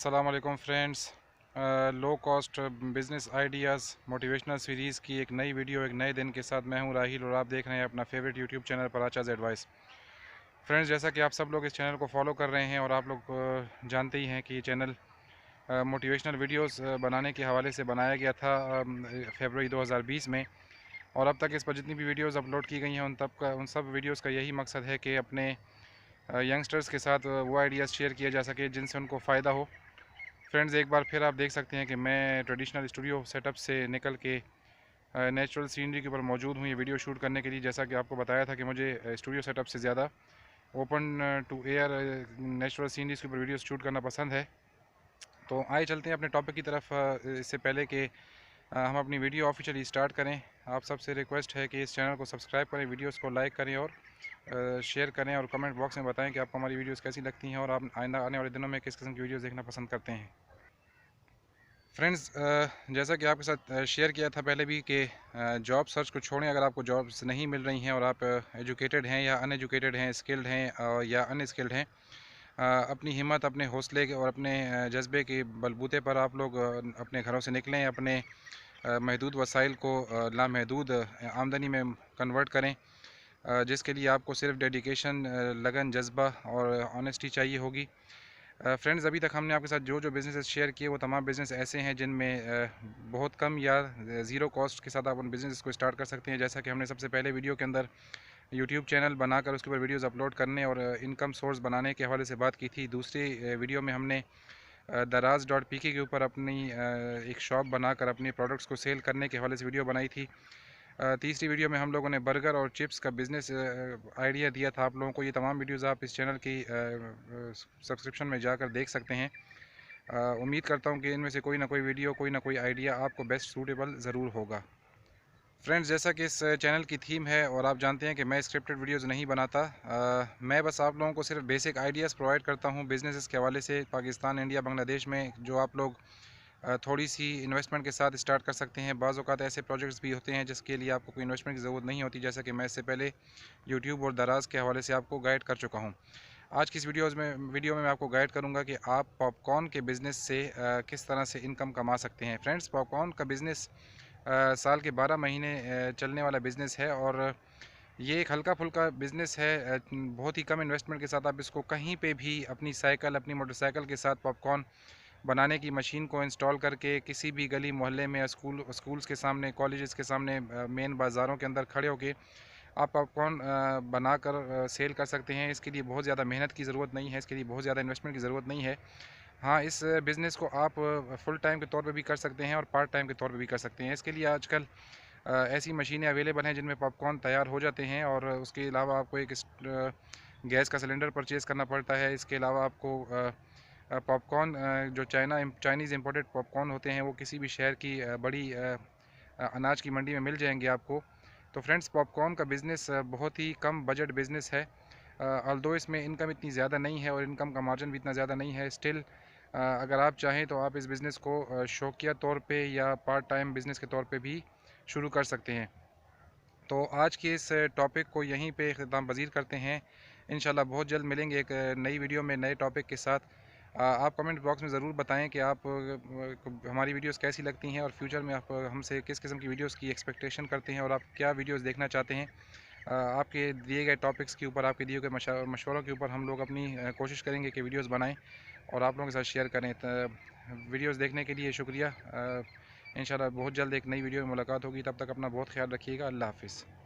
अस्सलाम वालेकुम friends. Low cost business ideas motivational series की एक नई वीडियो एक नए दिन के साथ मैं हूं राहिल और आप देख रहे हैं अपना फेवरेट यूट्यूब चैनल पराचाज़ एडवाइस। फ्रेंड्स, जैसा कि आप सब लोग इस चैनल को फॉलो कर रहे हैं और आप लोग जानते ही हैं कि ये चैनल मोटिवेशनल वीडियोस बनाने के हवाले से बनाया गया था फरवरी 2020 में। और अब तक इस पर जितनी भी वीडियोज़ अपलोड की गई हैं उन सब वीडियोज़ का यही मकसद है कि अपने यंगस्टर्स के साथ वो आइडियाज़ शेयर किया जा सके जिनसे उनको फ़ायदा हो। फ्रेंड्स, एक बार फिर आप देख सकते हैं कि मैं ट्रेडिशनल स्टूडियो सेटअप से निकल के नेचुरल सीनरी के ऊपर मौजूद हूँ ये वीडियो शूट करने के लिए। जैसा कि आपको बताया था कि मुझे स्टूडियो सेटअप से ज़्यादा open to air natural sceneries के ऊपर वीडियो शूट करना पसंद है। तो आइए चलते हैं अपने टॉपिक की तरफ। इससे पहले कि हम अपनी वीडियो ऑफिशियली स्टार्ट करें, आप सबसे रिक्वेस्ट है कि इस चैनल को सब्सक्राइब करें, वीडियोस को लाइक करें और शेयर करें और कमेंट बॉक्स में बताएं कि आपको हमारी वीडियोस कैसी लगती हैं और आप आइंदा आने वाले दिनों में किस किस्म की वीडियोस देखना पसंद करते हैं। फ्रेंड्स, जैसा कि आपके साथ शेयर किया था पहले भी कि जॉब सर्च को छोड़ें। अगर आपको जॉब्स नहीं मिल रही हैं और आप एजुकेटेड हैं या अनएजुकेटेड हैं, स्किल्ड हैं या अनस्किल्ड हैं, अपनी हिम्मत, अपने हौसले और अपने जज्बे के बलबूते पर आप लोग अपने घरों से निकलें, अपने महदूद वसाइल को लामहदूद आमदनी में कन्वर्ट करें, जिसके लिए आपको सिर्फ डेडिकेशन, लगन, जज्बा और ऑनेस्टी चाहिए होगी। फ्रेंड्स, अभी तक हमने आपके साथ जो जो बिज़नेस शेयर किए वो तमाम बिज़नेस ऐसे हैं जिनमें बहुत कम या ज़ीरो कॉस्ट के साथ आप उन बिज़नेस को स्टार्ट कर सकते हैं। जैसा कि हमने सबसे पहले वीडियो के अंदर यूट्यूब चैनल बनाकर उसके ऊपर वीडियोस अपलोड करने और इनकम सोर्स बनाने के हवाले से बात की थी। दूसरी वीडियो में हमने दराज.pk के ऊपर अपनी एक शॉप बनाकर अपने प्रोडक्ट्स को सेल करने के हवाले से वीडियो बनाई थी। तीसरी वीडियो में हम लोगों ने बर्गर और चिप्स का बिज़नेस आइडिया दिया था आप लोगों को। ये तमाम वीडियोस आप इस चैनल की सब्सक्रिप्शन में जाकर देख सकते हैं। उम्मीद करता हूँ कि इनमें से कोई ना कोई वीडियो, कोई ना कोई आइडिया आपको बेस्ट सूटेबल ज़रूर होगा। फ्रेंड्स, जैसा कि इस चैनल की थीम है और आप जानते हैं कि मैं स्क्रिप्टेड वीडियोज़ नहीं बनाता, मैं बस आप लोगों को सिर्फ बेसिक आइडियाज़ प्रोवाइड करता हूँ बिज़नेस के हवाले से। पाकिस्तान, इंडिया, बांग्लादेश में जो आप लोग थोड़ी सी इन्वेस्टमेंट के साथ स्टार्ट कर सकते हैं। बाज़ औक़ात ऐसे प्रोजेक्ट्स भी होते हैं जिसके लिए आपको कोई इन्वेस्टमेंट की ज़रूरत नहीं होती, जैसा कि मैं इससे पहले यूट्यूब और दराज के हवाले से आपको गाइड कर चुका हूँ। आज की इस वीडियो में मैं आपको गाइड करूँगा कि आप पॉपकॉर्न के बिज़नेस से किस तरह से इनकम कमा सकते हैं। फ्रेंड्स, पॉपकॉर्न का बिज़नेस साल के 12 महीने चलने वाला बिज़नेस है और ये एक हल्का फुल्का बिज़नेस है। बहुत ही कम इन्वेस्टमेंट के साथ आप इसको कहीं पे भी अपनी साइकिल, अपनी मोटरसाइकिल के साथ पॉपकॉर्न बनाने की मशीन को इंस्टॉल करके किसी भी गली मोहल्ले में, स्कूल्स के सामने, कॉलेजेस के सामने, मेन बाज़ारों के अंदर खड़े होके आप पॉपकॉर्न बनाकर सेल कर सकते हैं। इसके लिए बहुत ज़्यादा मेहनत की ज़रूरत नहीं है, इसके लिए बहुत ज़्यादा इन्वेस्टमेंट की ज़रूरत नहीं है। हाँ, इस बिज़नेस को आप फुल टाइम के तौर पे भी कर सकते हैं और पार्ट टाइम के तौर पे भी कर सकते हैं। इसके लिए आजकल ऐसी मशीनें अवेलेबल हैं जिनमें पॉपकॉर्न तैयार हो जाते हैं और उसके अलावा आपको एक गैस का सिलेंडर परचेज़ करना पड़ता है। इसके अलावा आपको पॉपकॉर्न जो चाइनीज़ इम्पोर्टेड पॉपकॉर्न होते हैं वो किसी भी शहर की बड़ी अनाज की मंडी में मिल जाएंगे आपको। तो फ्रेंड्स, पॉपकॉर्न का बिज़नेस बहुत ही कम बजट बिज़नेस है। ऑल्दो इसमें इनकम इतनी ज़्यादा नहीं है और इनकम का मार्जिन भी इतना ज़्यादा नहीं है। स्टिल अगर आप चाहें तो आप इस बिज़नेस को शौकिया तौर पे या पार्ट टाइम बिज़नेस के तौर पे भी शुरू कर सकते हैं। तो आज के इस टॉपिक को यहीं पे इख्तिताम पज़ीर करते हैं। इंशाल्लाह बहुत जल्द मिलेंगे एक नई वीडियो में नए टॉपिक के साथ। आप कमेंट बॉक्स में ज़रूर बताएं कि आप को हमारी वीडियोस कैसी लगती हैं और फ्यूचर में आप हमसे किस किस्म की वीडियोस की एक्सपेक्टेशन करते हैं और आप क्या वीडियोस देखना चाहते हैं। आपके दिए गए टॉपिक्स के ऊपर, आपके दिए गए मशवरों के ऊपर हम लोग अपनी कोशिश करेंगे कि वीडियोस बनाएं और आप लोगों के साथ शेयर करें। वीडियोस देखने के लिए शुक्रिया। इंशाल्लाह बहुत जल्द एक नई वीडियो में मुलाकात होगी। तब तक अपना बहुत ख्याल रखिएगा। अल्लाह हाफ़िज़।